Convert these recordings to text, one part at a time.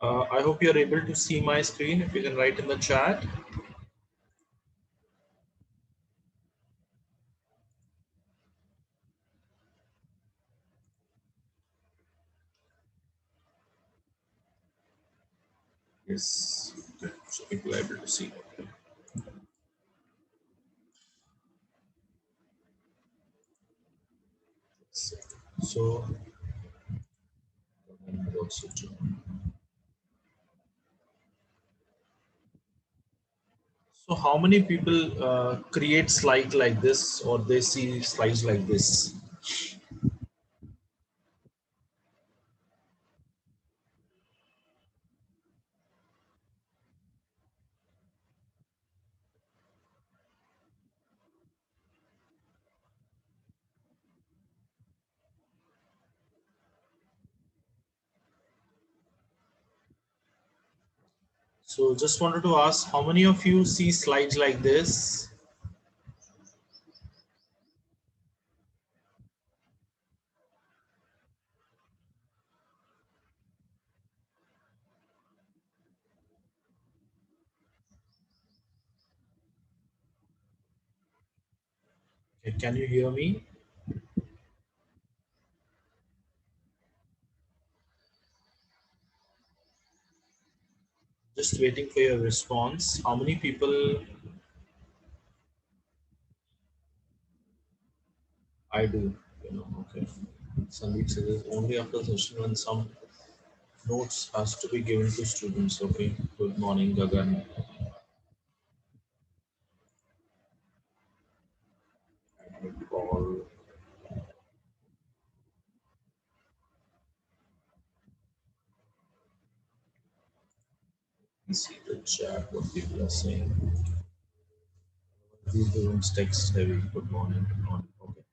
I hope you're able to see my screen. If you can write in the chat. Yes. Okay. So people are able to see. Okay. So also to. So how many people create slide like this, or they see slides like this? So just wanted to ask, how many of you see slides like this? Okay, can you hear me? Just waiting for your response. How many people? I do, okay. Sandeep says only after session when some notes has to be given to students. Okay. Good morning, Gagan. Call. See the chat. What people are saying. These rooms text heavy. Good morning. Good morning. Okay.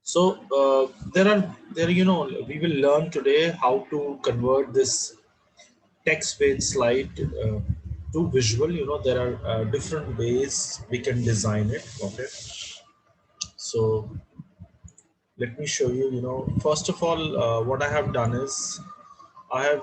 So there. We will learn today how to convert this text-based slide to visual. There are different ways we can design it. Okay. So let me show you. First of all, what I have done is I have.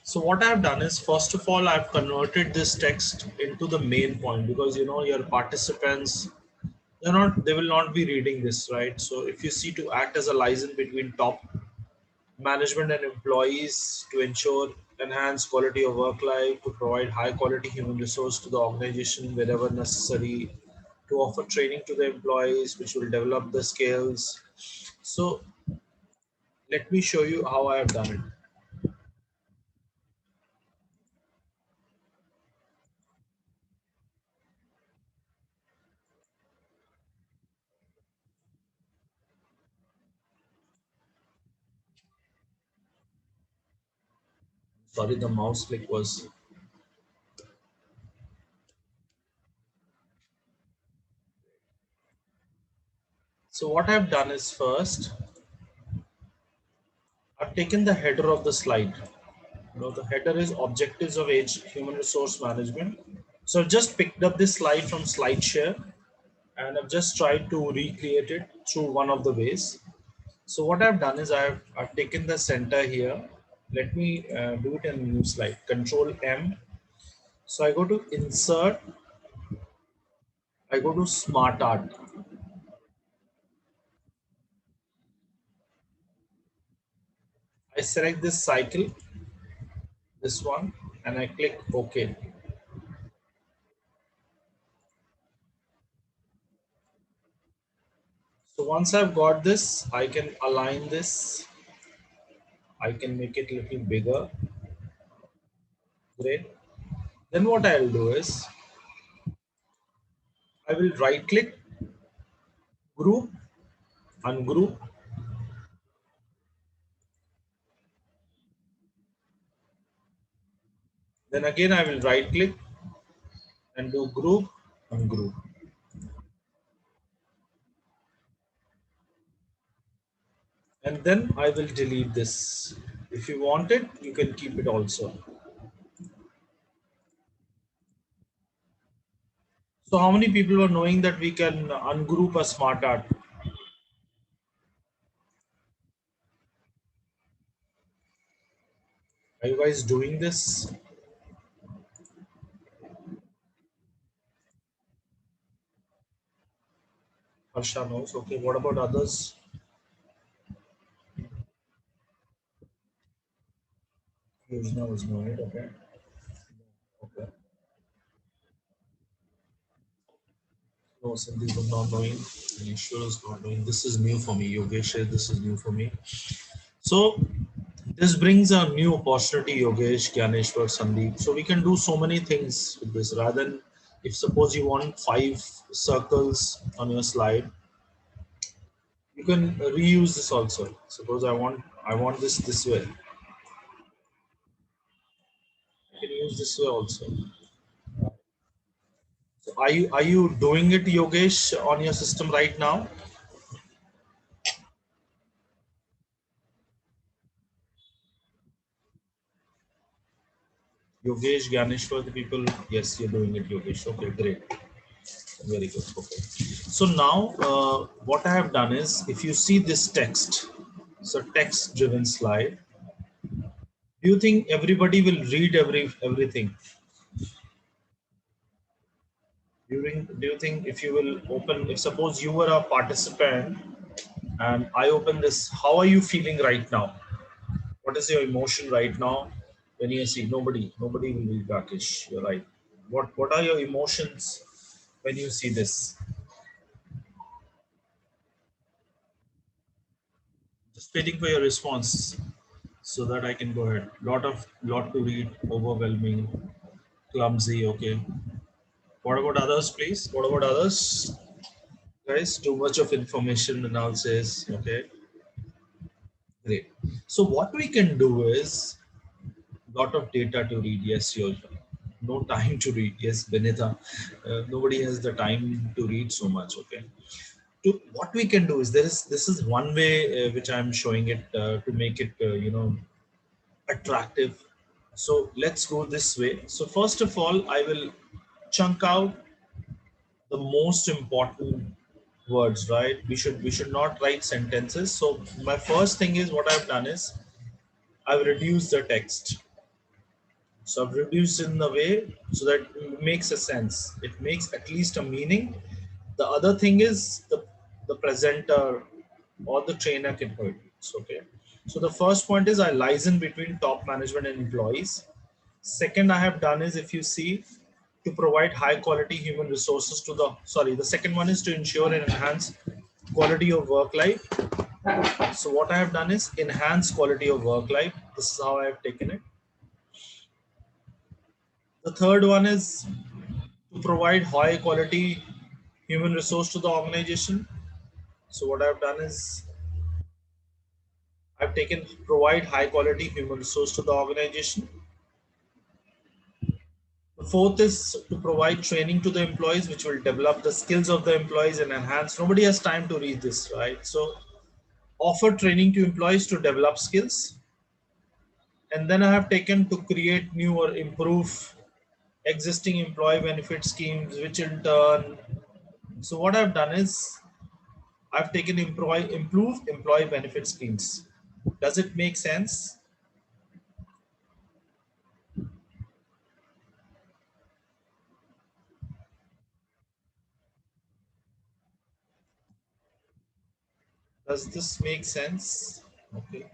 So what I've done is, first of all, I've converted this text into the main point, because your participants, they will not be reading this, right? So if you see, to act as a liaison between top management and employees, to ensure enhanced quality of work life, to provide high quality human resource to the organization wherever necessary, to offer training to the employees which will develop the skills. So let me show you how I have done it. Sorry, the mouse click was. So what I've done is, first I've taken the header of the slide. The header is objectives of age human resource management. So I've just picked up this slide from SlideShare, and I've just tried to recreate it through one of the ways. So what I've done is I've taken the center here. Let me do it in a new slide. Control M. So I go to Insert. I go to Smart Art. I select this cycle, this one, and I click OK. So once I've got this, I can align this. I can make it a little bigger. Great. Then what I'll do is I will right click, group, ungroup. Then again I will right click and do group, ungroup. And then I will delete this. If you want it, you can keep it also. So how many people are knowing that we can ungroup a smart art? Are you guys doing this? Harsha knows. Okay, what about others? Yojana was knowing it. Okay. Okay. No, Sandeep was not knowing. Ishwar is not knowing. This is new for me. Yogesh said this is new for me. So this brings a new opportunity, Yogesh, Gyaneshwar, Sandeep. So we can do so many things with this rather than if suppose you want five circles on your slide, you can reuse this also. Suppose I want this way. You can use this way also. So are you doing it, Yogesh, on your system right now? Yogesh, Gyaneshwar, the people, yes, you're doing it, Yogesh. Okay, great. Very good. Okay. So now what I have done is if you see this text, so text driven slide, do you think everybody will read everything? Do you think if you will open, if suppose you were a participant and I open this, how are you feeling right now? What is your emotion right now when you see nobody will read Rakesh? You're right. What are your emotions when you see this? Just waiting for your response so that I can go ahead. Lot to read, overwhelming, clumsy. Okay. What about others, please? What about others, guys? Too much of information and all says okay. Great. So what we can do is lot of data to read. Yes, you no time to read. Yes, Benita. Nobody has the time to read so much. Okay. What we can do is this is one way which I'm showing it to make it attractive. So let's go this way. So first of all, I will chunk out the most important words, right? We should not write sentences. So my first thing is what I've done is I've reduced the text. So I've reduced in the way so that it makes a sense. It makes at least a meaning. The other thing is the presenter or the trainer can hold it. Okay. So the first point is I liaison between top management and employees. Second, I have done is if you see to provide high quality human resources to the sorry, the second one is to ensure and enhance quality of work life. So what I have done is enhance quality of work life. This is how I have taken it. The third one is to provide high quality human resource to the organization. So what I've done is I've taken provide high quality human resource to the organization. The fourth is to provide training to the employees, which will develop the skills of the employees and enhance. Nobody has time to read this, right? So offer training to employees to develop skills. And then I have taken to create new or improve existing employee benefit schemes, which in turn, so what I've done is I've taken improve employee benefit schemes. Does it make sense? Does this make sense? Okay.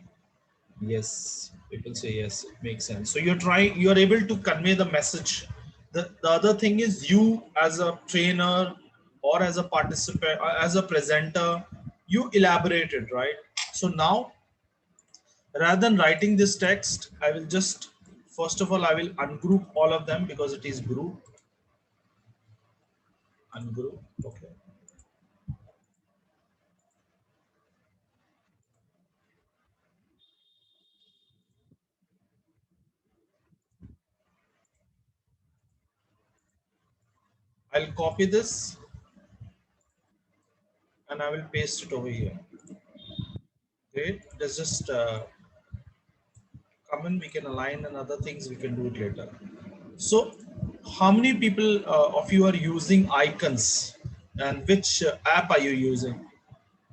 Yes. People say yes, it makes sense. So you're able to convey the message. The other thing is you as a trainer or as a participant, or as a presenter, you elaborate it, right? So now rather than writing this text, I will just, first of all, I will ungroup all of them because it is group, ungroup. Okay. I'll copy this and I will paste it over here. Great. Let's just come in. We can align and other things we can do it later. So, how many people of you are using icons, and which app are you using?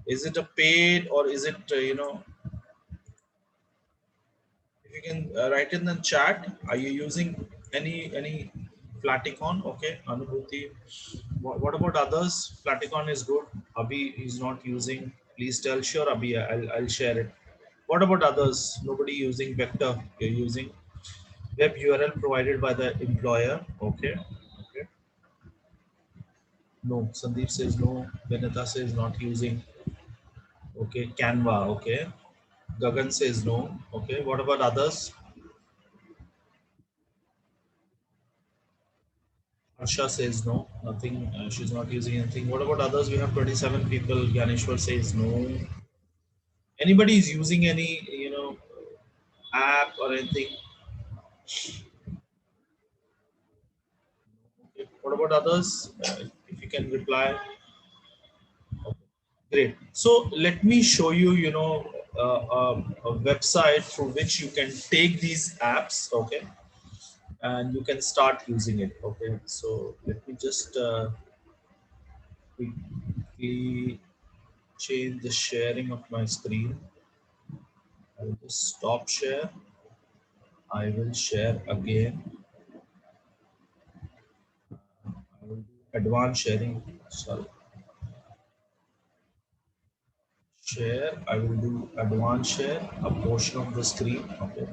Is it a paid or is it if you can write in the chat, are you using any Flaticon? Okay, Anubhuti. What about others? Flaticon is good. Abhi is not using. Please tell. Sure, Abhi, I'll share it. What about others? Nobody using Vector. You're using web URL provided by the employer. Okay. Okay. No. Sandeep says no. Benita says not using. Okay. Canva. Okay. Gagan says no. Okay. What about others? Harsha says no, nothing. She's not using anything. What about others? We have 27 people. Ganeshwar says no. Anybody is using any, app or anything? Okay. What about others? If you can reply. Okay. Great. So let me show you, a website through which you can take these apps, okay, and you can start using it. Okay. So let me just quickly change the sharing of my screen. I will just stop share. I will share again. I will do advanced sharing. Sorry, share. I will do advanced share a portion of the screen. Okay.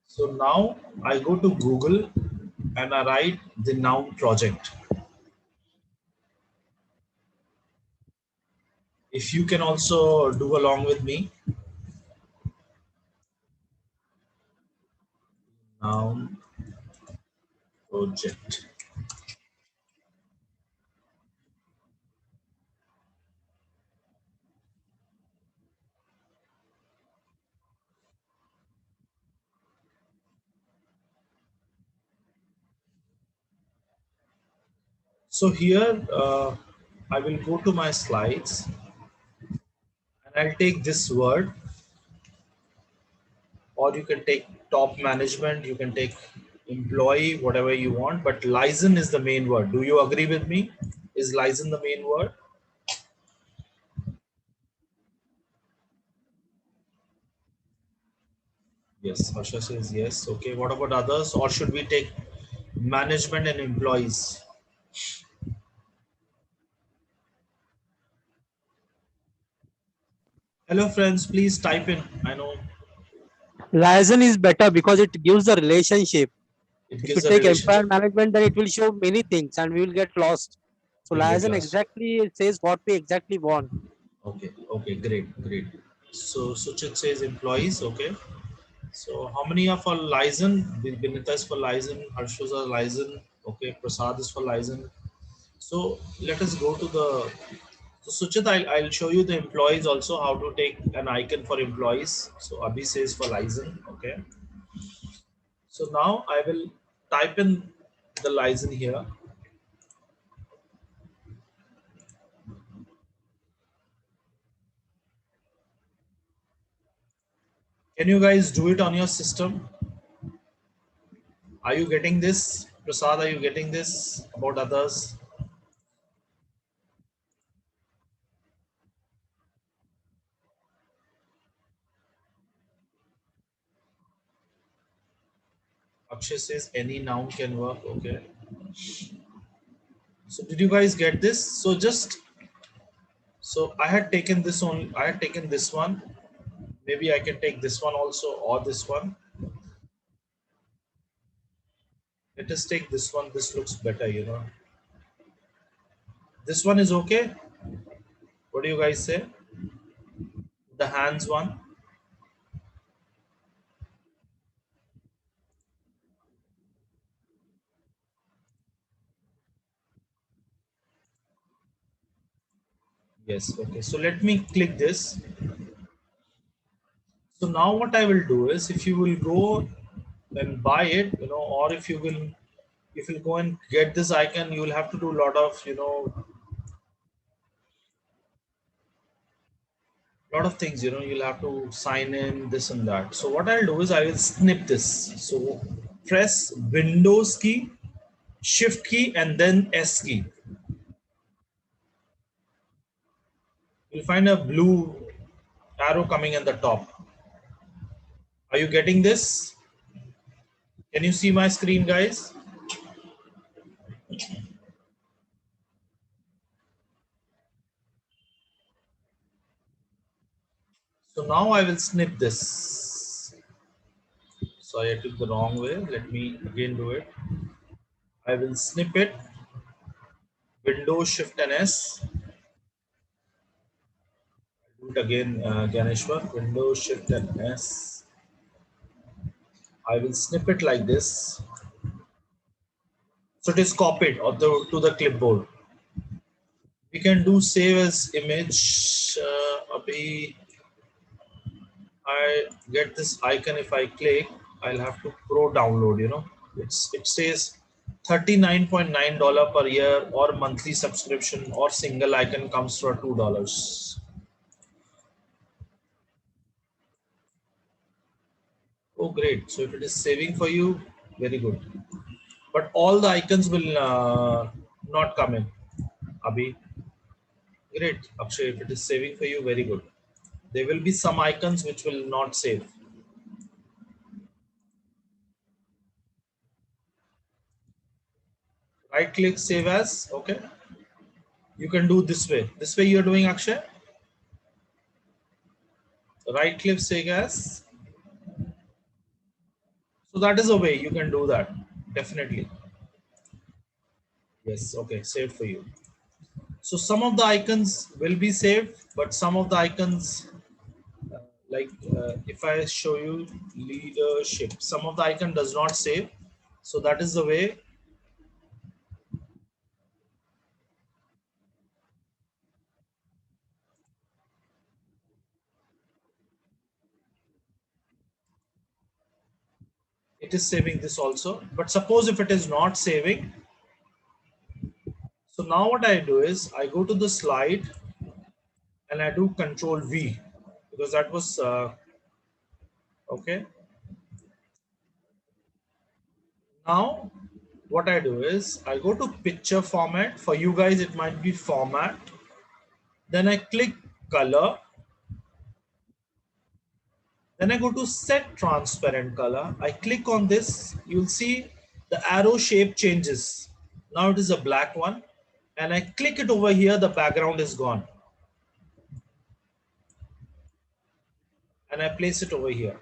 So now I go to Google and I write the noun project. If you can also do along with me, noun project. So here I will go to my slides and I'll take this word, or you can take top management, you can take employee, whatever you want, but license is the main word. Do you agree with me? Is license the main word? Yes, Harsha says yes. Okay, what about others, or should we take management and employees? Hello friends, please type in. I know Liaison is better because it gives the relationship. it If you gives a take relationship. employer management, then it will show many things and we will get lost. So We'll get liaison lost. exactly says what we exactly want. Okay, okay, great, great. So Suchit says employees. Okay, so how many are for license? Vinita is for license, Harshus are license. Okay, Prasad is for license. So let us go to the. So Suchit, I'll show you the employees also, how to take an icon for employees. So Abhi says for license. Okay. So now I will type in the license here. Can you guys do it on your system? Are you getting this? Prasad, are you getting this about others? Akshay says any noun can work. Okay. So did you guys get this? So I had taken this on. I had taken this one. Maybe I can take this one also, or this one. Let us take this one. This looks better. This one is okay. What do you guys say? The hands one. Yes. Okay. So let me click this. So now what I will do is, if you will go and buy it, or if if you go and get this icon, you will have to do a lot of, things. You'll have to sign in this and that. So what I'll do is I will snip this. So press Windows key, Shift key, and then S key. You'll find a blue arrow coming at the top. Are you getting this? Can you see my screen, guys? So now I will snip this. Sorry, I took the wrong way. Let me again do it. I will snip it. Windows Shift and S. Do it again, Ganeshwar. Windows Shift and S. I will snip it like this. So it is copied to the clipboard. We can do save as image. Abhi, I get this icon. If I click, I'll have to pro download. It says $39.9 per year or monthly subscription or single icon comes for $2. Oh, great. So if it is saving for you, very good. But all the icons will not come in. Abhi, great. Akshay, if it is saving for you, very good. There will be some icons which will not save. Right click, save as. Okay. You can do this way. This way you're doing, Akshay. Right click, save as. So that is a way you can do that. Definitely. Yes. Okay. Saved for you. So some of the icons will be saved, but some of the icons, like if I show you leadership, some of the icon does not save. So that is the way. It is saving this also. But suppose if it is not saving, so now what I do is I go to the slide and I do Control V because that was okay. Now what I do is I go to picture format. For you guys, it might be format. Then I click color. Then I go to set transparent color. I click on this. You'll see the arrow shape changes. Now it is a black one. And I click it over here. The background is gone. And I place it over here.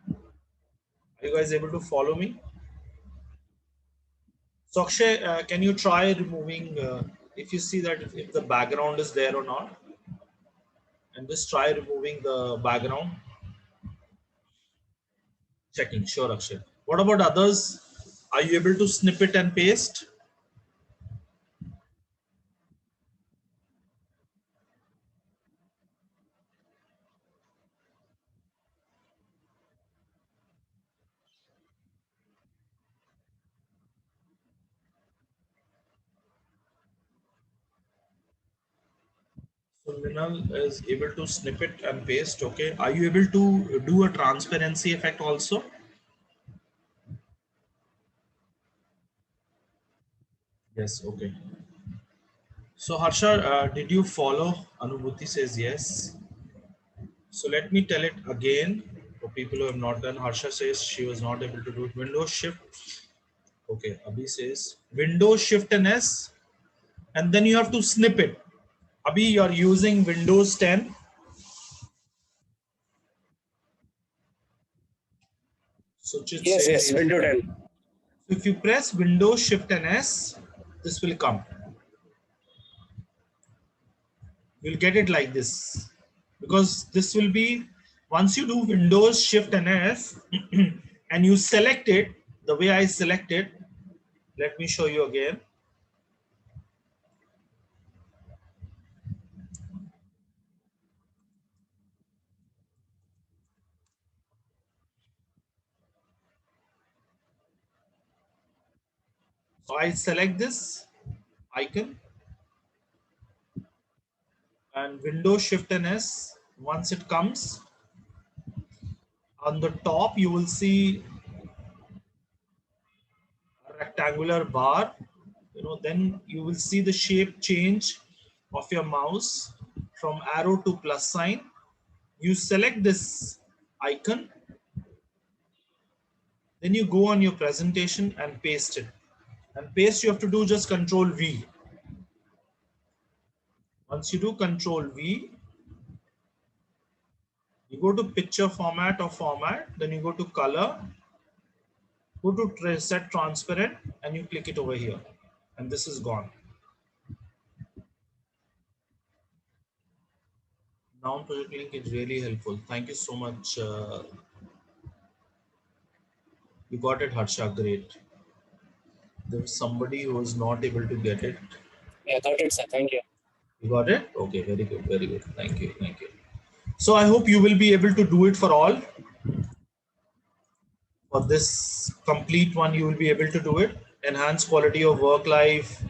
Are you guys able to follow me? So Akshay, can you try removing, if you see that if the background is there or not, and just try removing the background, checking, sure Akshay. What about others? Are you able to snip it and paste? So Minal is able to snip it and paste, okay. Are you able to do a transparency effect also? Yes, okay. So Harsha, did you follow? Anubhuti says yes. So let me tell it again for people who have not done. Harsha says she was not able to do it. Windows Shift. Okay, Abhi says Windows Shift and S, and then you have to snip it. Abhi, you're using Windows 10. Suchit Yes, says yes, yes. Window 10. So if you press Windows Shift and S, this will come. You'll get it like this because this will be once you do Windows Shift and S and you select it the way I selected. Let me show you again. So I select this icon and Windows Shift and S. Once it comes on the top, you will see a rectangular bar. Then you will see the shape change of your mouse from arrow to plus sign. You select this icon, then you go on your presentation and paste it. And paste, you have to do just Control V. Once you do Control V, you go to picture format or format, then you go to color, go to set transparent, and you click it over here. And this is gone. Now project link is really helpful. Thank you so much. You got it, Harsha. Great. There's somebody who was not able to get it. Yeah, got it, sir. Thank you. You got it? Okay, very good, very good. Thank you, thank you. So I hope you will be able to do it for all. For this complete one, you will be able to do it. Enhance quality of work life,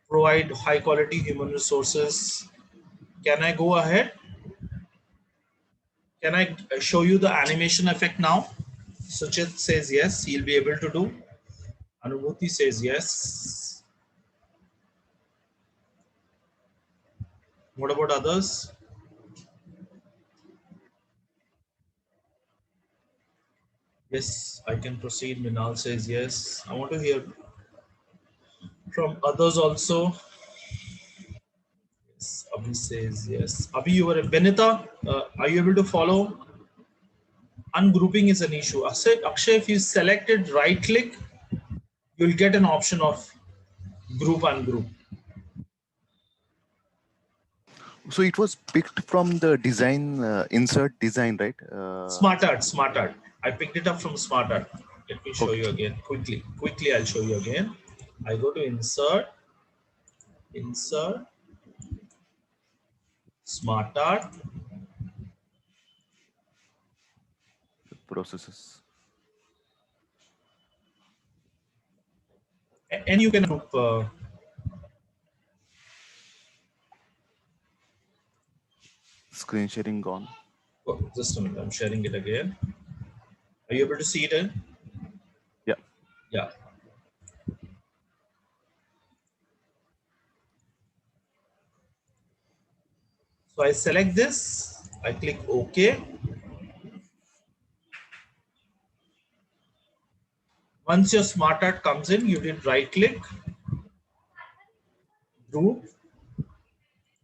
provide high quality human resources. Can I go ahead? Can I show you the animation effect now? Suchit says yes, he'll be able to do. Anubhuti says yes. What about others? Yes, I can proceed. Minal says yes. I want to hear from others also. Yes, Abhi says yes. Abhi, you were Benita. Are you able to follow? Ungrouping is an issue. Akshay, if you selected right click, you'll get an option of group ungroup. So it was picked from the design, insert design, right? Smart art. I picked it up from Smart Art. Let me show Okay. you again quickly. I'll show you again. I go to insert, Smart Art, Processes. and you can group. Screen sharing gone. Oh, just a minute. I'm sharing it again. Are you able to see it? Yeah. Yeah. So I select this. I click OK. Once your Smart Art comes in, you did right click, group,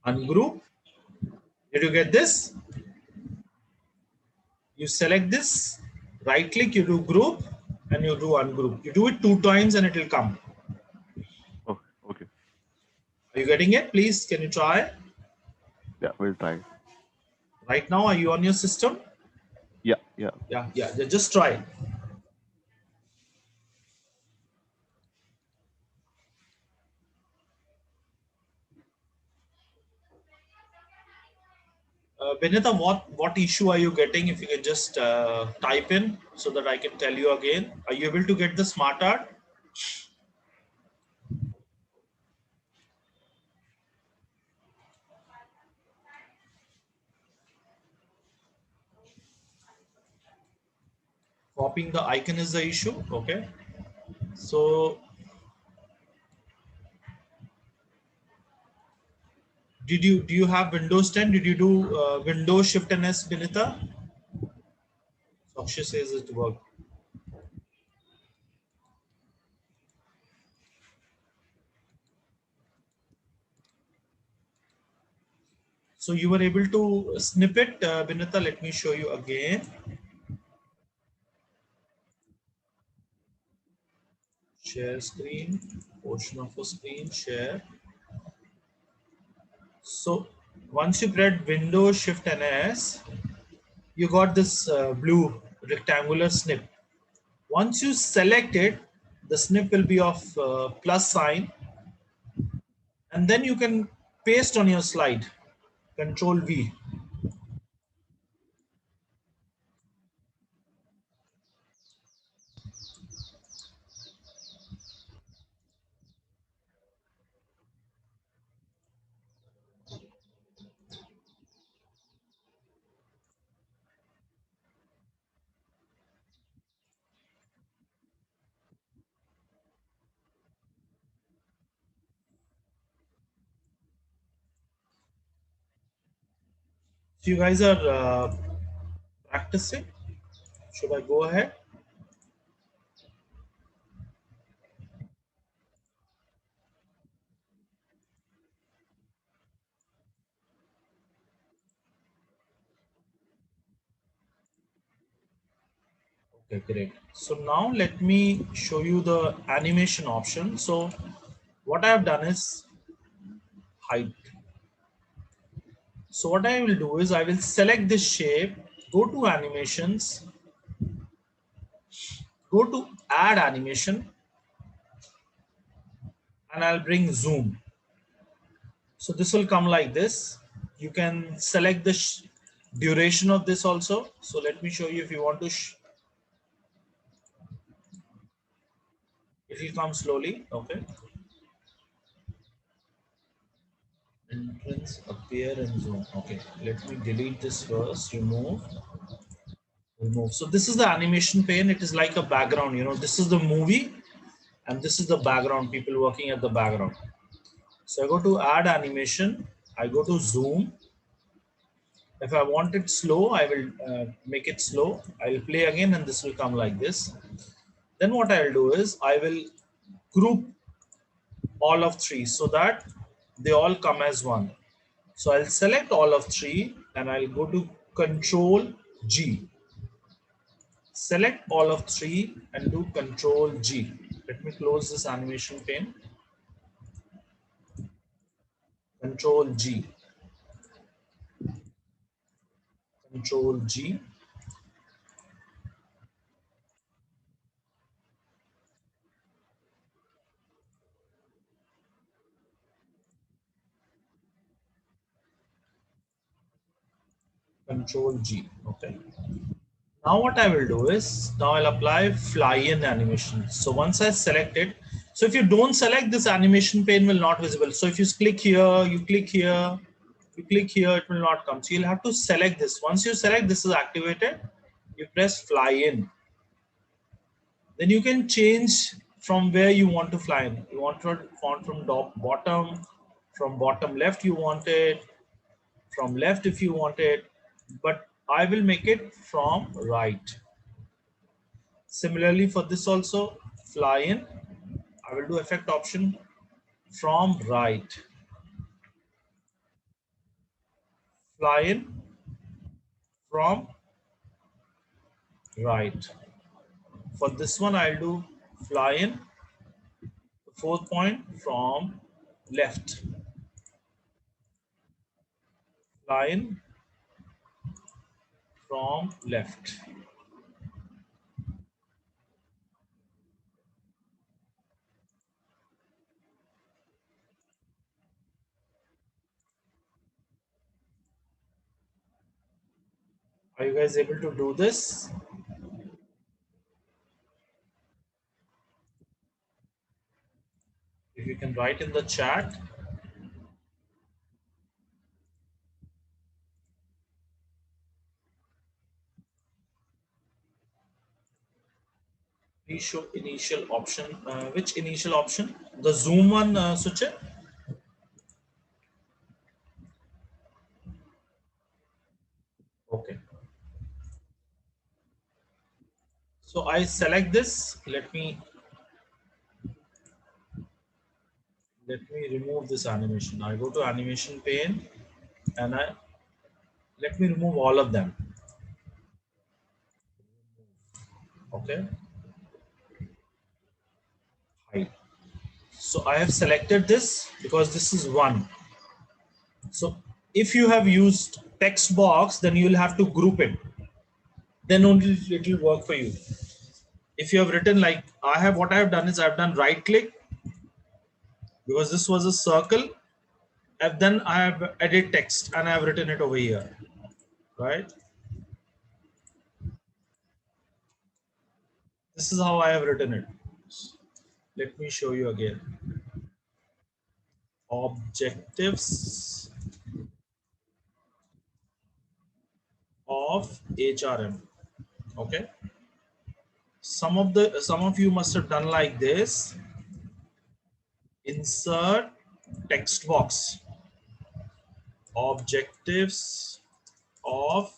ungroup. Did you get this? You select this, right click, you do group, and you do ungroup. You do it 2 times and it will come. Oh, okay. Are you getting it? Please, can you try? Yeah, we'll try. Right now, are you on your system? Yeah, yeah. Yeah. Just try. Benita, what issue are you getting? If you can just type in so that I can tell you again. Are you able to get the Smart Art? Copying the icon is the issue. Okay. So do you have Windows 10? Did you do Windows Shift and S, Benita? Akshay says it worked. So you were able to snip it, Benita. Let me show you again. Share screen, portion of a screen, share. So once you press Windows Shift and S, you got this blue rectangular snip. Once you select it, the snip will be of plus sign, and then you can paste on your slide. Control V. So you guys are practicing. Should I go ahead? Okay, great. So now let me show you the animation option. So what I have done is height. So what I will do is I will select this shape, go to animations, go to add animation, and I'll bring zoom. So this will come like this. You can select the duration of this also. So let me show you. If you want to, it will come slowly. Okay. Entrance, appear, and zoom. Okay. Let me delete this first. Remove. So this is the animation pane. It is like a background. This is the movie, and this is the background. People working at the background. So I go to add animation. I go to zoom. If I want it slow, I will make it slow. I will play again, and this will come like this. Then what I'll do is I will group all of three so that they all come as one. So I'll select all of three and I'll go to Control G. Select all of three and do Control G. Let me close this animation pane. Control G. Control G. Control G. Okay. Now what I will do is, now I'll apply fly in animation. So once I select it, so if you don't select, this animation pane will not visible. So if you click here, you click here, you click here, it will not come. So you'll have to select this. Once you select, this is activated, you press fly in. Then you can change from where you want to fly in. You want to font from from bottom left you want it, from left if you want it, but I will make it from right. Similarly for this also, fly in, I will do effect option from right, fly in from right. For this one, I'll do fly in, the fourth point from left, fly in from left. Are you guys able to do this? If you can write in the chat. Please show initial option. Which initial option? The zoom one, Suchit? Okay. So I select this. Let me remove this animation. I go to animation pane and let me remove all of them. Okay. Hide. So I have selected this because this is one. So if you have used text box, then you will have to group it. Then only it will work for you. If you have written like what I have done is I've done right click because this was a circle, and then I have edit text and I have written it over here, right? This is how I have written it. Let me show you again. Objectives of HRM. Okay. Some of you must have done like this. Insert text box. Objectives of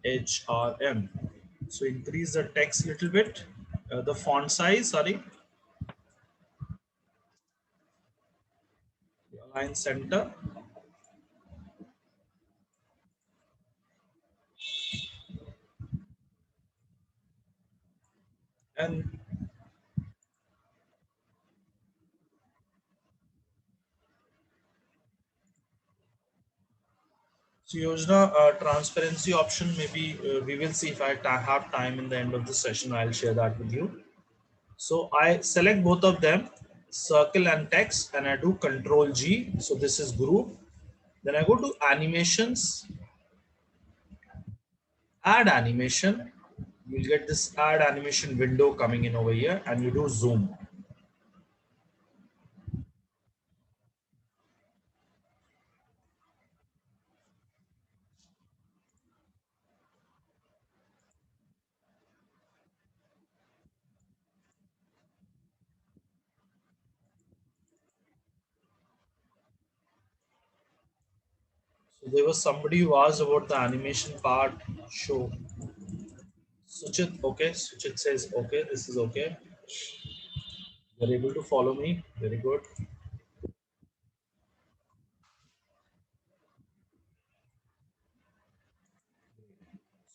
HRM. So increase the text a little bit, the font size, sorry, align center, and so Yojana transparency option, maybe we will see if I have time in the end of the session, I'll share that with you. So I select both of them, circle and text, and I do Control G. So this is group. Then I go to animations, add animation. You'll get this add animation window coming in over here, and you do zoom. So there was somebody who asked about the animation part. Show. Suchit, okay. Suchit says, okay, this is okay. You're able to follow me. Very good.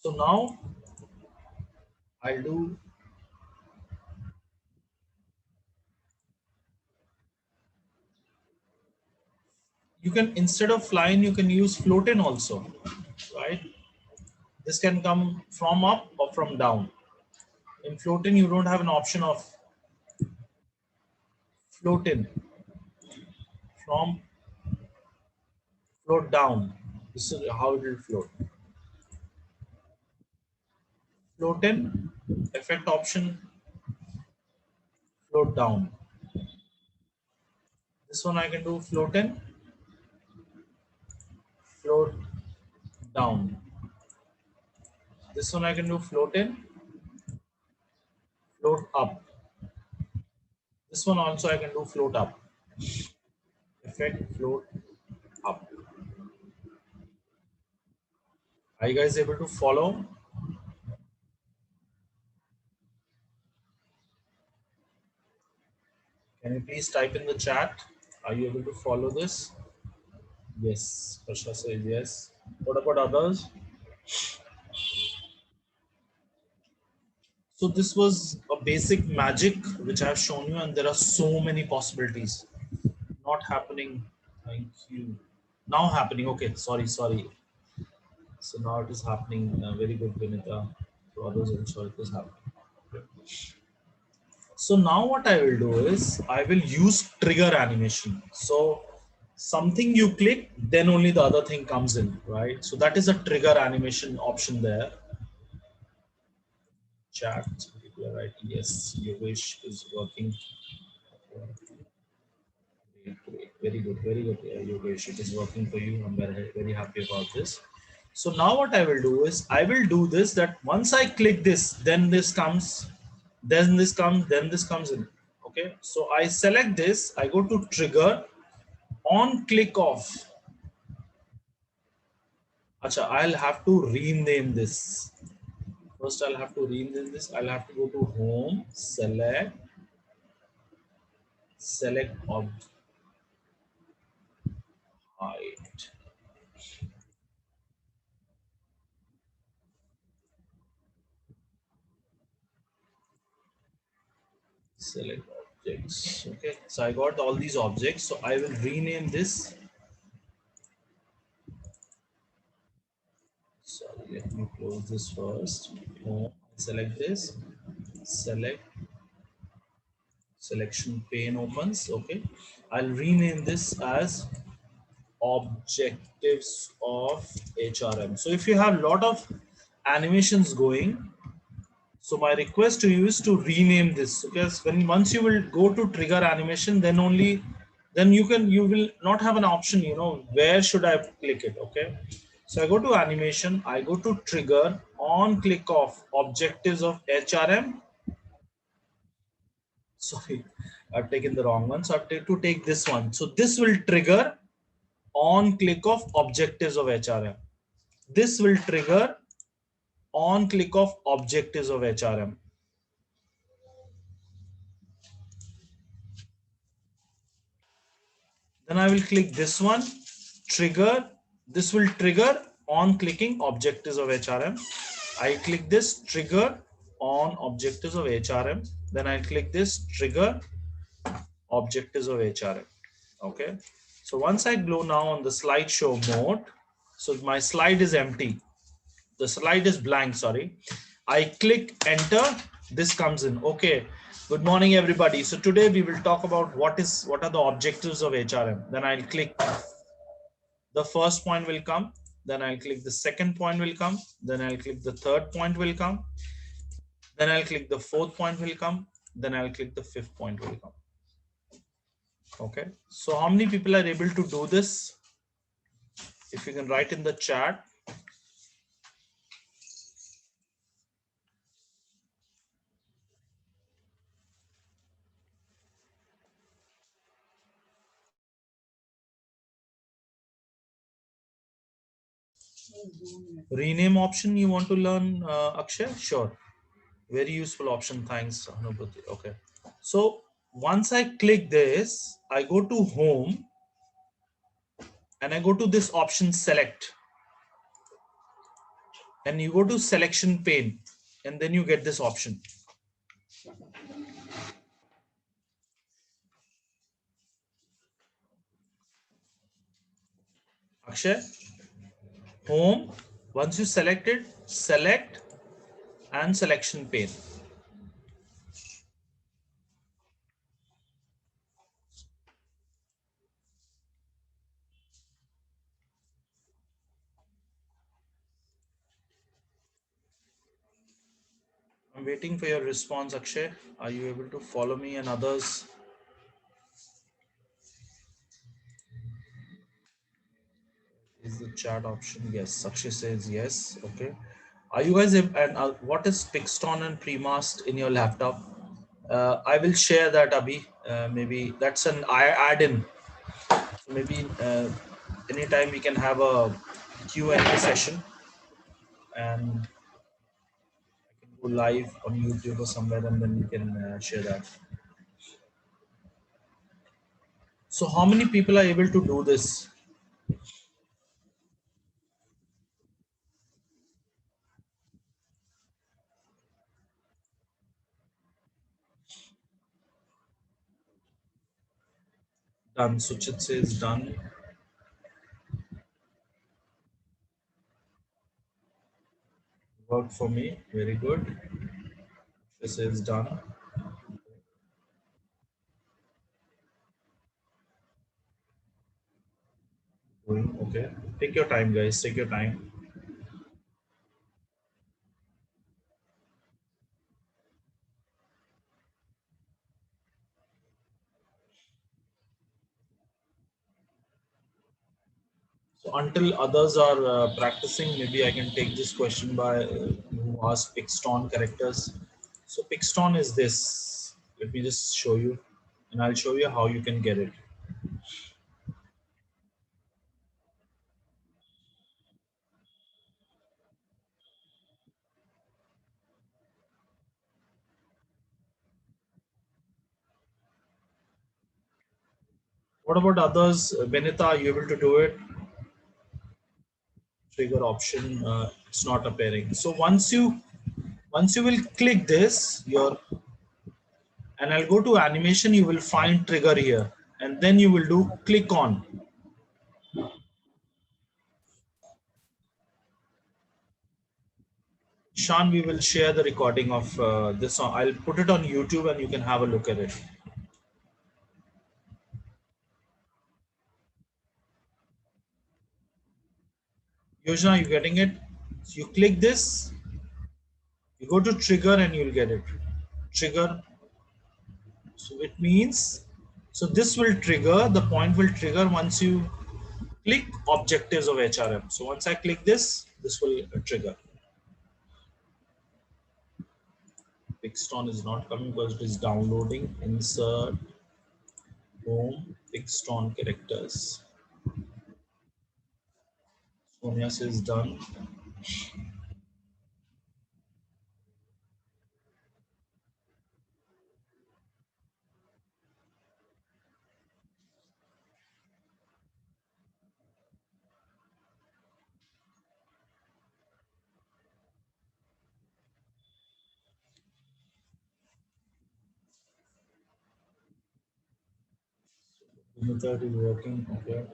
So now I'll do, you can, instead of line, you can use float in also, right? This can come from up or from down. In float in, you don't have an option of float in, from float down. This is how it will float. Float in, effect option, float down. This one I can do float in, float down. This one I can do float in, float up. This one also I can do float up. Effect float up. Are you guys able to follow? Can you please type in the chat? Are you able to follow this? Yes, Prasha says yes. What about others? So this was a basic magic which I've shown you, and there are so many possibilities. Not happening. Thank you. Now happening. Okay, sorry. So now it is happening. Very good, Vinita. To others also it is happening. So now what I will do is I will use trigger animation. So something you click, then only the other thing comes in, right? So that is a trigger animation option there. Chat, people are writing, yes, your wish is working. Great. Very good, Yogesh. It is working for you. I'm very happy about this. So now what I will do is I will do this, that once I click this, then this comes, then this comes, then this comes in. Okay. So I select this, I go to trigger, on click off. Acha, I'll have to rename this. First, I'll have to rename this. I'll have to go to home, select object, height. Select objects. Okay, so I got all these objects. So I will rename this. Sorry, let me close this first. Select this. Select, selection pane opens. Okay, I'll rename this as objectives of HRM. So if you have a lot of animations going, so my request to you is to rename this, because when once you will go to trigger animation, then only then you will not have an option, where should I click it. Okay, so I go to animation, I go to trigger, on click off objectives of HRM. Sorry, I've taken the wrong one, so I have to take this one. So this will trigger on click of objectives of HRM. This will trigger on click of objectives of HRM. Then I will click this one, trigger. This will trigger on clicking objectives of HRM. I click this, trigger on objectives of HRM. Then I click this, trigger objectives of HRM. Okay. So once I go now on the slideshow mode, so my slide is empty. The slide is blank, sorry. I click enter, this comes in. Okay, good morning everybody. So today we will talk about what are the objectives of HRM. Then I'll click, the first point will come, then I'll click the second point will come, then I'll click the third point will come, then I'll click the fourth point will come, then I'll click the fifth point will come. Okay, so how many people are able to do this? If you can write in the chat. Rename option you want to learn, Akshay? Sure. Very useful option. Thanks, Anubhuti. Okay. So once I click this, I go to home and I go to this option select, and you go to selection pane, and then you get this option. Akshay, home. Once you select it, select and selection pane. I'm waiting for your response, Akshay. Are you able to follow me and others? Is the chat option? Yes. Akshay says yes. Okay. Are you guys and what is Pixton and Premast in your laptop? I will share that, Abhi. Maybe that's an add-in. So maybe anytime we can have a Q&A session, and I can go live on YouTube or somewhere, and then we can share that. So how many people are able to do this? Done. Suchit says done. Worked for me. Very good. This is done. Okay. Take your time, guys. Take your time. So until others are practicing, maybe I can take this question by who asked Pixton characters. So Pixton is this. Let me just show you, and I'll show you how you can get it. What about others? Benita, are you able to do it? Trigger option, it's not appearing. So once you will click this, and I'll go to animation, you will find trigger here, and then you will do click on. Sean, we will share the recording of this. I'll put it on YouTube and you can have a look at it. Yojana, you getting it? So you click this, you go to trigger and you'll get it. Trigger. So it means, so this will trigger, the point will trigger once you click objectives of HRM. So once I click this will trigger. Pixton is not coming because it is downloading. Insert, home, Pixton characters. Sonia says done. Method is working. Okay.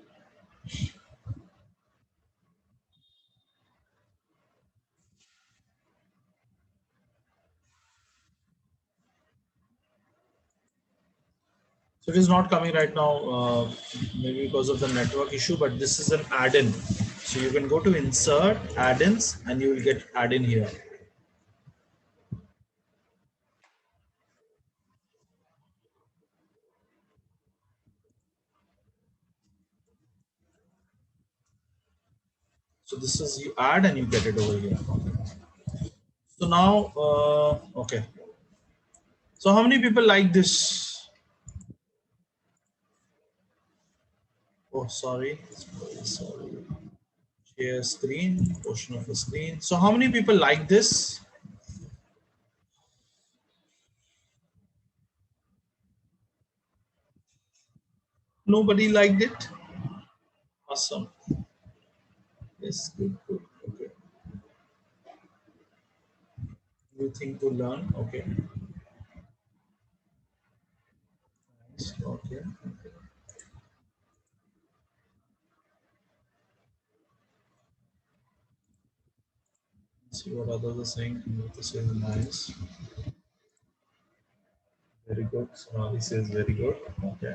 So it is not coming right now, maybe because of the network issue, but this is an add-in. So you can go to insert add-ins and you will get add-in here. So this is you add and you get it over here. So now, okay. So how many people like this? Oh, sorry. Sorry. Share screen, portion of the screen. So how many people like this? Nobody liked it? Awesome. Yes, good, good. Okay. New thing to learn. Okay. Nice. Okay. See what others are saying. This is nice. Very good. Sonali says very good. Okay.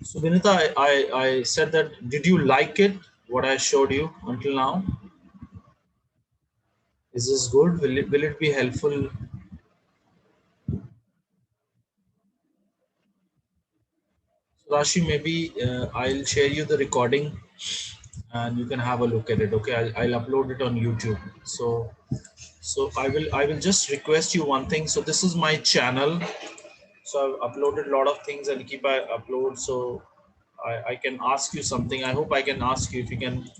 So Vinita, I said that. Did you like it? What I showed you until now? Is this good? Will it be helpful? So Rashi, maybe I'll share you the recording and you can have a look at it. Okay, I'll upload it on YouTube. So I will just request you one thing. So this is my channel. So I've uploaded a lot of things and keep I upload. So I can ask you something. I hope I can ask you if you can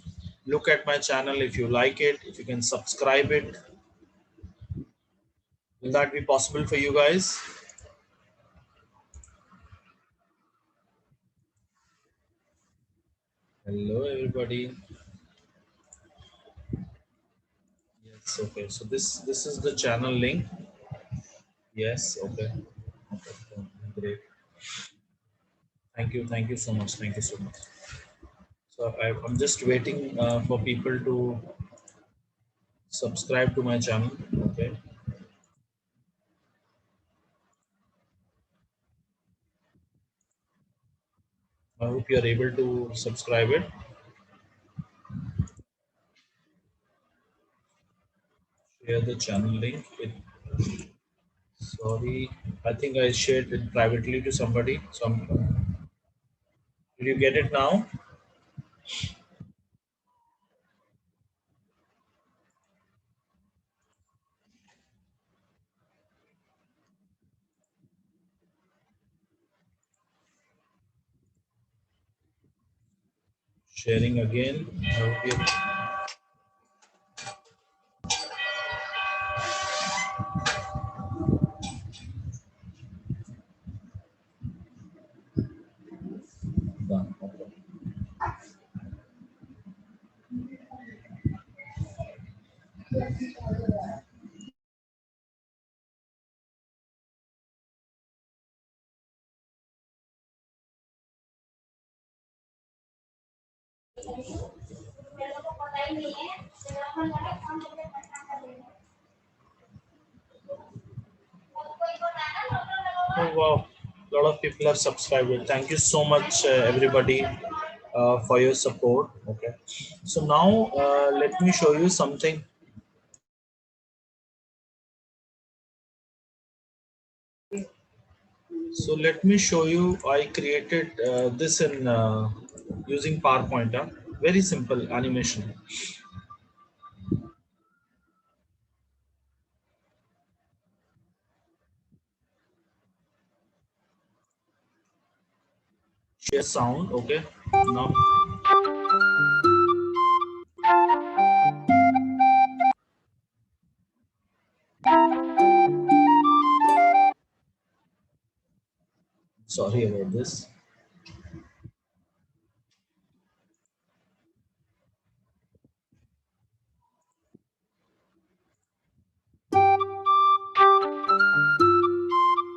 look at my channel, if you like it, if you can subscribe it. Will that be possible for you guys? Hello, everybody. Yes. Okay. So this is the channel link. Yes. Okay. Okay. Great. Thank you. Thank you so much. Thank you so much. So I'm just waiting for people to subscribe to my channel. Okay. I hope you are able to subscribe it. Share the channel link. Sorry, I think I shared it privately to somebody. Did you get it now? Sharing again. I hope you done. Okay. Oh wow, a lot of people have subscribed. Thank you so much, everybody. for your support. Okay, so now let me show you something. So let me show you. I created this in using PowerPoint. Very simple animation. Share sound. Okay. Now, sorry about this.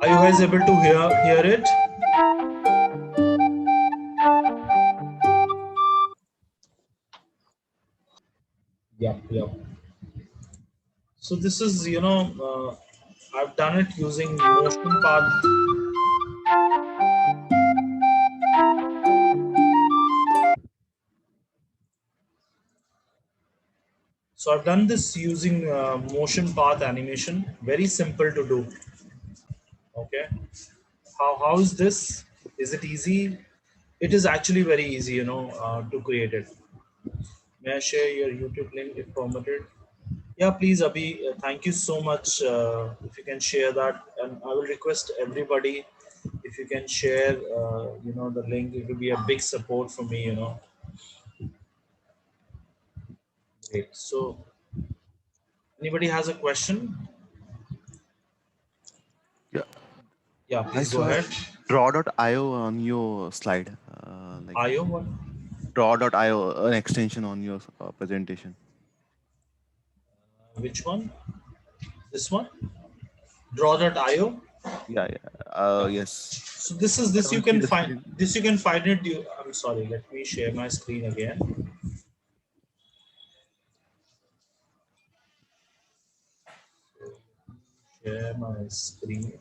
Are you guys able to hear it? Yeah, yeah. So this is, I've done it using motion path. So I've done this using motion path animation. Very simple to do. Okay. How is this? Is it easy? It is actually very easy, to create it. May I share your YouTube link if permitted? Yeah, please, Abhi. Thank you so much. If you can share that, and I will request everybody if you can share, the link. It will be a big support for me. Great. So, anybody has a question? Yeah, Yeah, I please go saw ahead. draw.io on your slide. Like IO what? draw.io, an extension on your presentation. Which one? This one? Draw.io. Yeah, yeah. Yes. So this is I this you don't see can the find. screen. This you can find it. I'm sorry. Let me share my screen again. Share my screen.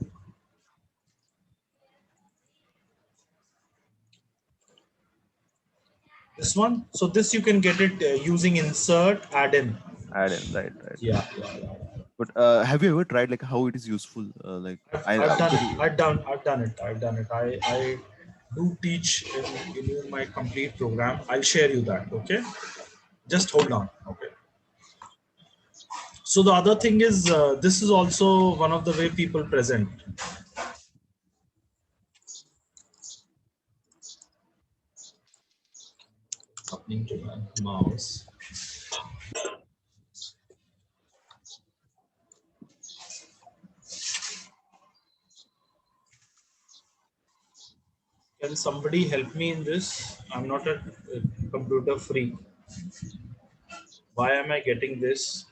This one. So this you can get it using insert add in. Add in, right, right. Yeah, yeah, yeah. But have you ever tried like how it is useful? Like I've done because it. I've done it. I do teach in my complete program. I'll share you that. Okay. Just hold on. Okay. So the other thing is, this is also one of the way people present. Happening to my mouse. Can somebody help me in this? I'm not a computer freak. Why am I getting this?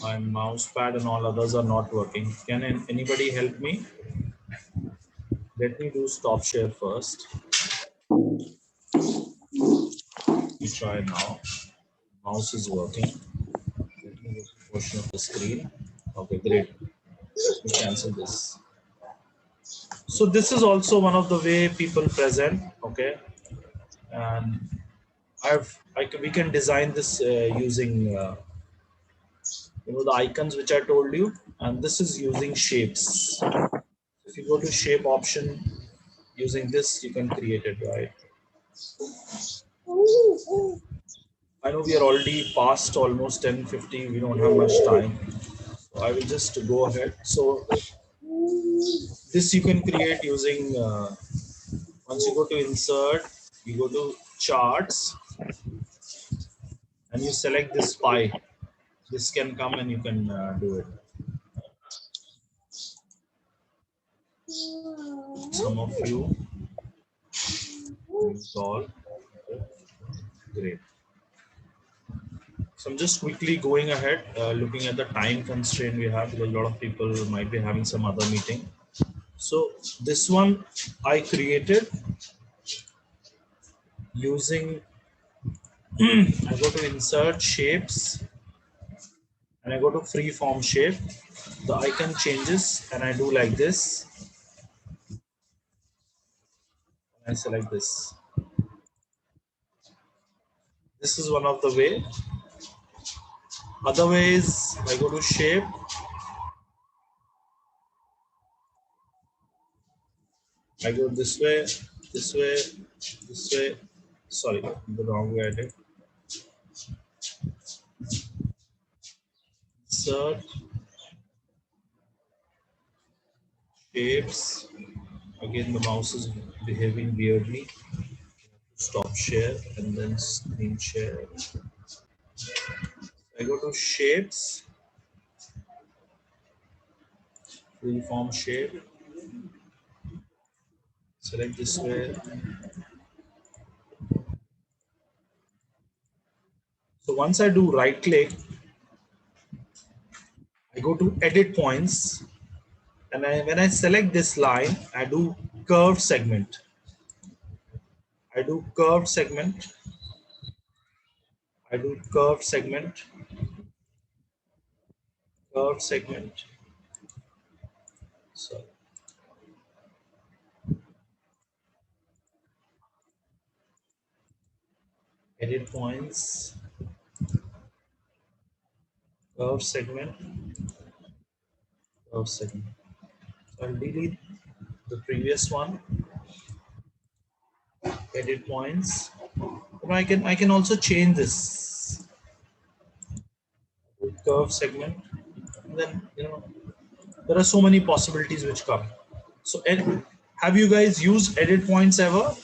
My mouse pad and all others are not working. Can anybody help me? Let me do stop share first. We try now. Mouse is working. Let me go to portion of the screen. Okay, great. Let me cancel this. So this is also one of the way people present. Okay, and we can design this using the icons which I told you, and this is using shapes. If you go to shape option, using this you can create it, right? I know we are already past almost 10:50. We don't have much time. So I will just go ahead. So this you can create using once you go to insert, you go to charts, and you select this pie. This can come and you can do it. Some of you install. Great. So I'm just quickly going ahead, looking at the time constraint we have because a lot of people might be having some other meeting. So this one I created using, I go to insert shapes and I go to free form shape. The icon changes and I do like this. I select this. This is one of the way. Other ways, I go to shape. I go this way, this way, this way. Sorry, the wrong way I did. Insert, shapes. Again, the mouse is behaving weirdly. Stop share and then screen share. I go to shapes, freeform shape. Select this way. So once I do right click, I go to edit points, and when I select this line, I do curved segment. I do curved segment. I do curved segment. Curved segment. So edit points, curved segment, curved segment. So I'll delete the previous one. Edit points. But I can also change this curve segment. And then there are so many possibilities which come. So have you guys used edit points ever?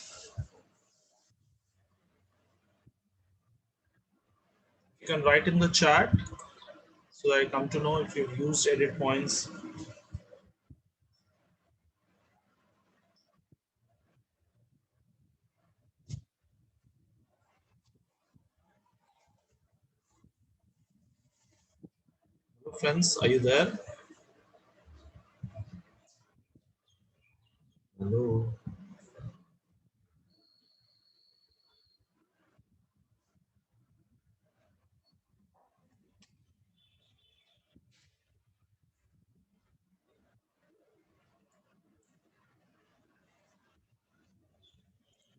You can write in the chat so that I come to know if you've used edit points. Hello friends, are you there? Hello.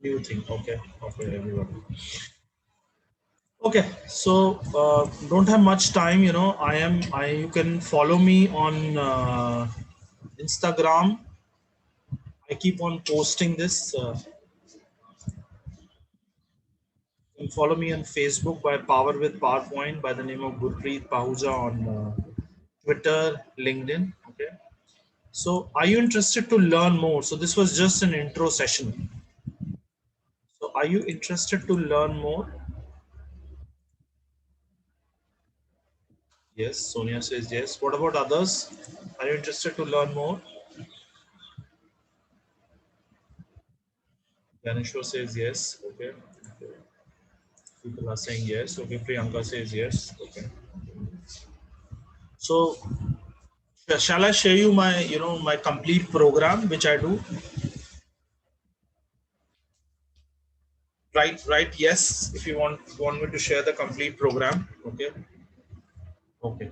New thing. Okay. Okay, everyone. Okay, so don't have much time. You can follow me on Instagram. I keep on posting this. You can follow me on Facebook by Power with PowerPoint by the name of Gurpreet Pahuja on Twitter, LinkedIn. Okay. So, are you interested to learn more? So, this was just an intro session. So, are you interested to learn more? Yes, Sonia says yes. What about others? Are you interested to learn more? Ganeshwar says yes. Okay. Okay. People are saying yes. Okay. Priyanka says yes. Okay. So, shall I share you my complete program which I do? Right, yes, if you want me to share the complete program. Okay. Okay,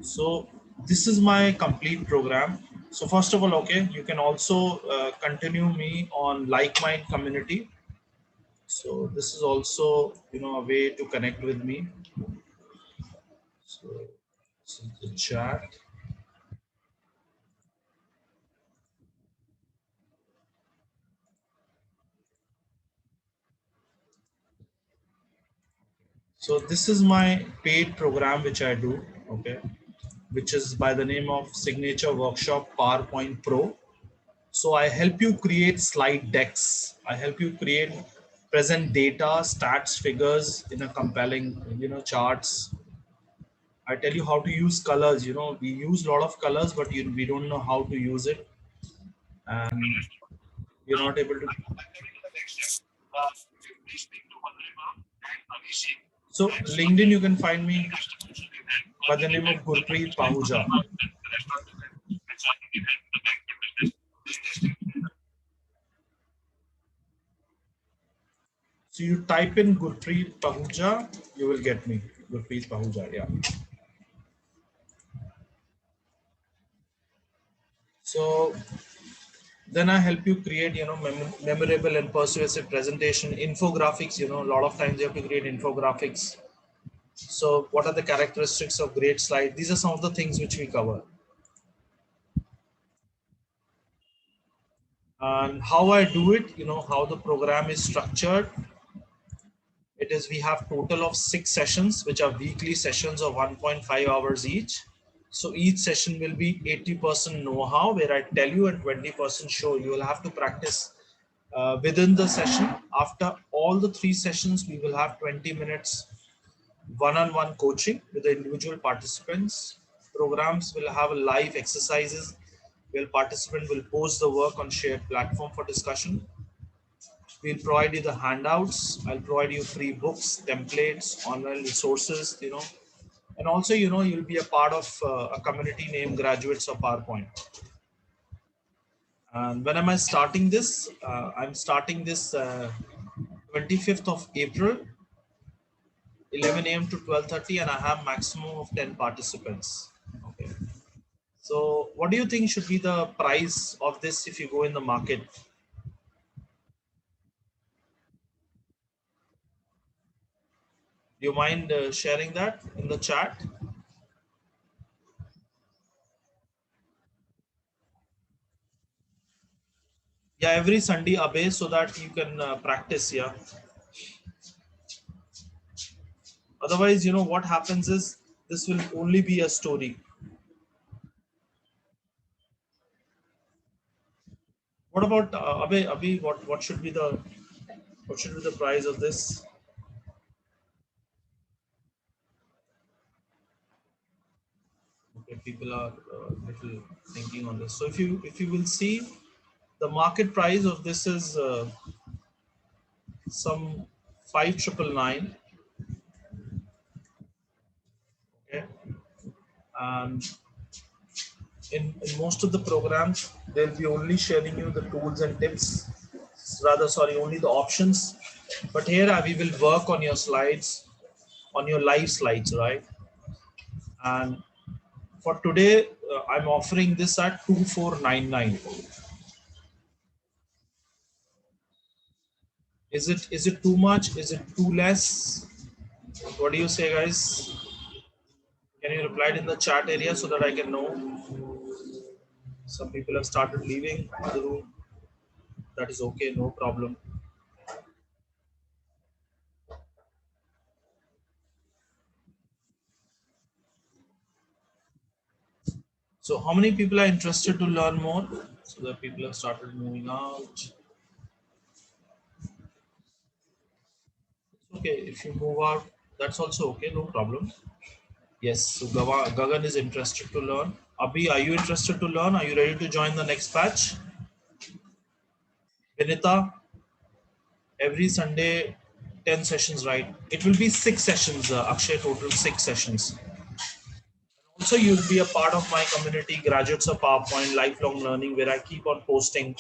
so this is my complete program. So first of all, okay, you can also continue me on like mind community. So this is also a way to connect with me. So this is the chat. So this is my paid program which I do. Okay, which is by the name of Signature Workshop PowerPoint Pro. So I help you create slide decks. I help you create present data, stats, figures in a compelling, charts. I tell you how to use colors. We use a lot of colors, but we don't know how to use it, and we're not able to. So LinkedIn, you can find me by the name of Gurpreet Pahuja. So you type in Gurpreet Pahuja, you will get me. Gurpreet Pahuja, yeah. So Then I help you create, memorable and persuasive presentation, infographics. A lot of times you have to create infographics. So what are the characteristics of great slide? These are some of the things which we cover. And how I do it, how the program is structured. It is, we have total of 6 sessions, which are weekly sessions of 1.5 hours each. So each session will be 80% know-how, where I tell you, and 20% show. You will have to practice within the session. After all the 3 sessions, we will have 20 minutes one-on-one coaching with the individual participants. Programs will have live exercises where participant will post the work on shared platform for discussion. We'll provide you the handouts. I'll provide you free books, templates, online resources, and also, you'll be a part of a community named Graduates of PowerPoint. And when am I starting this? I'm starting this 25th of April, 11 a.m. to 12:30, and I have maximum of 10 participants. Okay. So what do you think should be the price of this if you go in the market? Do you mind sharing that in the chat? Yeah, every Sunday, Abe, so that you can practice. Yeah. Otherwise, what happens is this will only be a story. What about Abe? Abhi, what should be the price of this? Okay, people are little thinking on this. So if you will see, the market price of this is some 5,999. Okay, and in most of the programs, they'll be only sharing you the tools and tips. Rather, sorry, only the options. But here we will work on your slides, on your live slides, right? And for today, I'm offering this at 2,499. Is it too much? Is it too less? What do you say, guys? Can you reply it in the chat area so that I can know? Some people have started leaving the room. That is okay, no problem. So how many people are interested to learn more? So that people have started moving out. Okay, if you move out, that's also okay, no problem. Yes, so Gagan is interested to learn. Abhi, are you interested to learn? Are you ready to join the next batch? Vinita, every Sunday, 10 sessions, right? It will be 6 sessions, Akshay, total 6 sessions. Also, you'll be a part of my community, Graduates of PowerPoint, Lifelong Learning, where I keep on posting.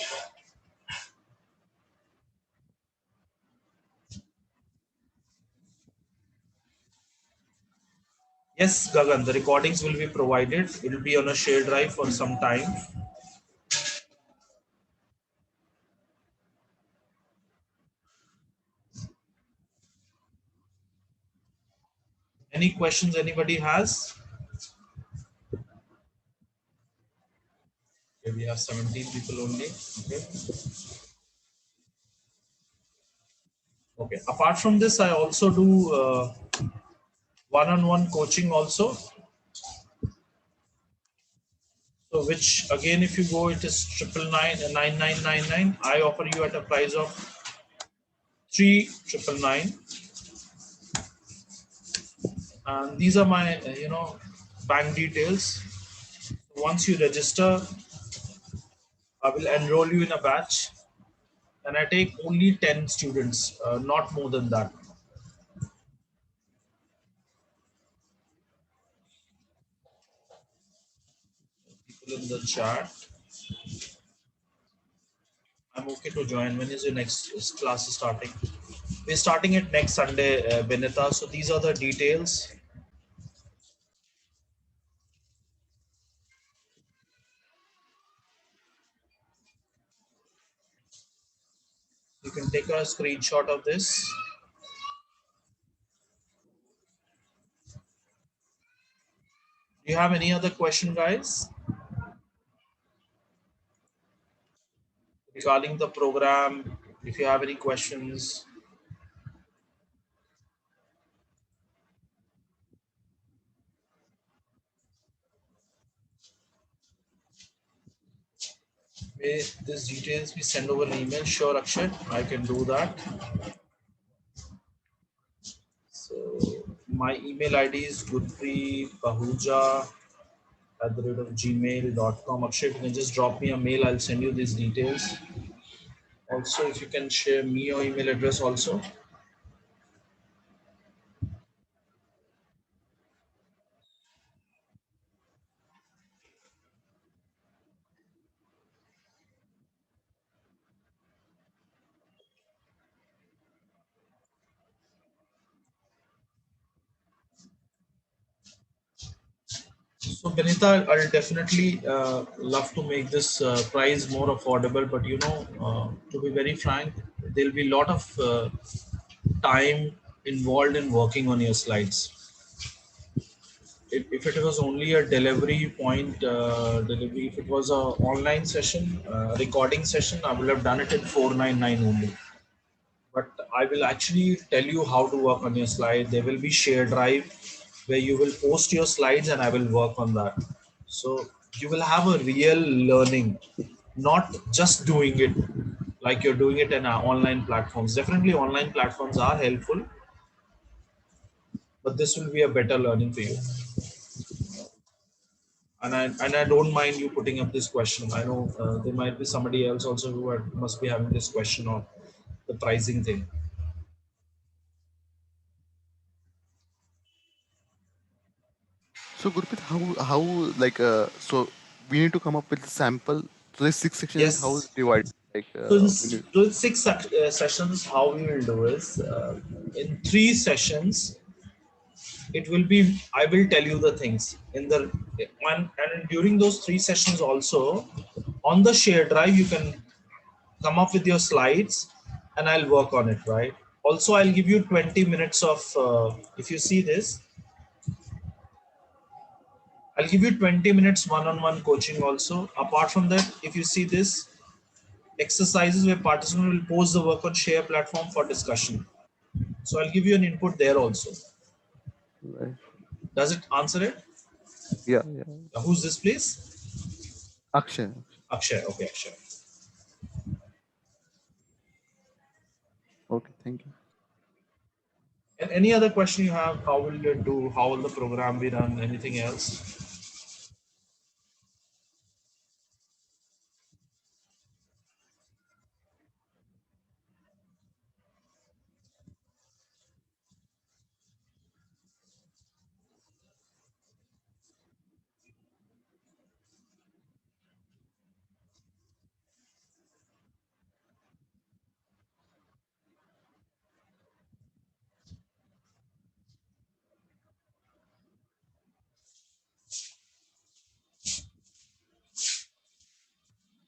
Yes, Gagan, the recordings will be provided. It will be on a shared drive for some time. Any questions anybody has? Okay, we have 17 people only. Okay. Okay. Apart from this, I also do one-on-one coaching also. So which again, if you go, it is 999. I offer you at a price of 3,999. And these are my, bank details. Once you register, I will enroll you in a batch, and I take only 10 students, not more than that. People in the chat. I'm okay to join. When is your next class starting? We're starting it next Sunday, Benita. So these are the details. You can take a screenshot of this. Do you have any other question, guys, regarding the program? If you have any questions, may these details be sent over an email? Sure, Akshay, I can do that. So my email ID is gurpreetpahuja@gmail.com. Akshay, you can just drop me a mail. I'll send you these details. Also, if you can share me your email address also. So, Benita, I'll definitely love to make this price more affordable, but to be very frank, there'll be a lot of time involved in working on your slides. If it was only a delivery point, if it was a online session, recording session, I would have done it in 499 only. But I will actually tell you how to work on your slide. There will be share drive where you will post your slides and I will work on that. So you will have a real learning, not just doing it like you're doing it in online platforms. Definitely online platforms are helpful, but this will be a better learning for you. And I don't mind you putting up this question. I know there might be somebody else also who must be having this question of the pricing thing. So Gurpreet, how like so we need to come up with a sample. So the six sections is how Yes. it's divided. Like So in we need. six sessions, how we will do is in three sessions, it will be. I will tell you the things in the and during those three sessions also, on the share drive you can come up with your slides, and I'll work on it. Right. Also, I'll give you 20 minutes of. If you see this, I'll give you 20 minutes one-on-one coaching. Also, apart from that, if you see this exercises where participant will post the work on share platform for discussion. So I'll give you an input there also. Right. Does it answer it? Yeah, yeah. Who's this, please? Akshay. Akshay. Okay, Akshay. Okay, thank you. And any other question you have? How will you do? How will the program be run? Anything else?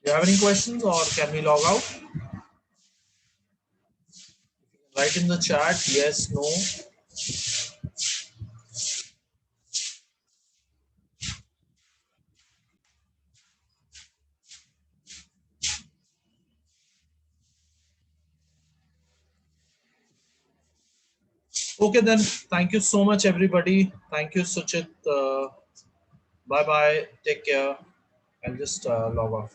Do you have any questions, or can we log out? Write in the chat. Yes, no. Okay, then. Thank you so much, everybody. Thank you, Suchit. Bye bye. Take care. I'll just log off.